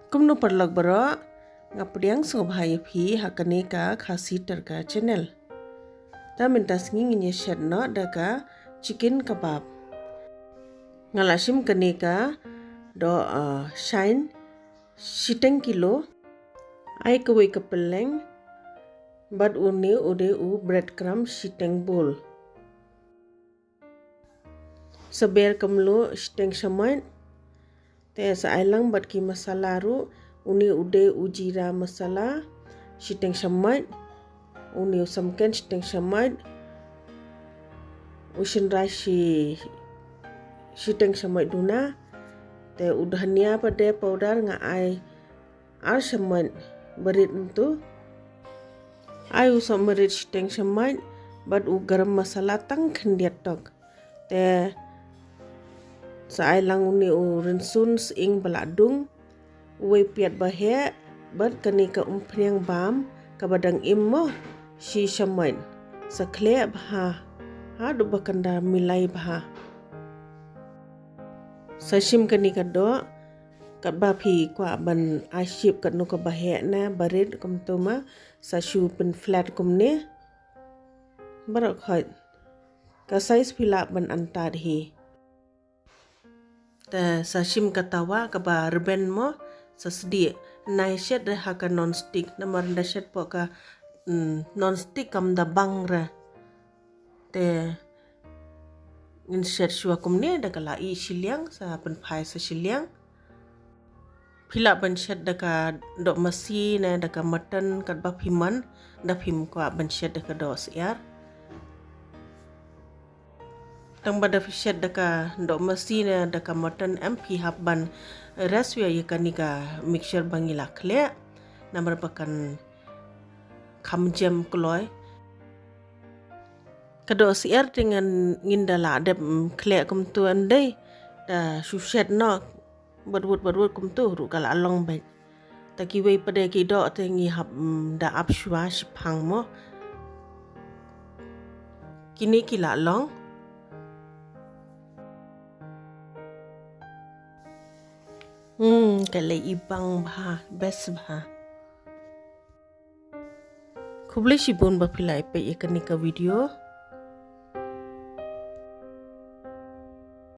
Kumno perlok bero ngapriang sobhai phi hakane ka khasi tarka channel. Ta minta singing inye shet no daka chicken kabab. Ngalasim kane ka do shine siteng kilo ai kawai kapeleng bad une ude u breadcrumb siteng bowl. Saber kamlo siteng samain te sailang bat ki masala ru uni ude ujira masala siteng samain uni usamken siteng samain usin rashi siteng samain duna te udhania pada powder nga ai ar samain berit tu ai usam merit siteng samain bat u garam masala tang khendiat tok te sa lang uni rinsun ing baladung uwe piat bahe bat kani ka umpriang bam ka badang immo si samain sakle bha ha do bakanda milai bha sashim kani ka do kat ba phi kwa ban aship kat no ka bahe na barit kum tuma sa shu pen flat kum ne barak khoi ka size phila ban antar hi ta sashim katawa ka ba reben mo sa sedi nai shet de ha ka non stick namar da shet po ka non stick kam da bang ra te in shet shua kum ne da kala i shiliang sa pen phai sa shiliang phila ban shet da ka do masi na da ka mutton kat ba phiman da phim kwa ban shet da ka do siar tang bada fishet daka do masina daka mutton MP habban rasya yakanika mixture bangila khle namar pakan khamjem kloy kado siar dengan ngindala adep khle kum tu andai da sushet no badwut kum tu ru kala along bai taki wei pada ki do te ngi hab da apshwa shphang mo kini kila long kalai ibang bha best bha kuble shibun ba philai pe ekanika video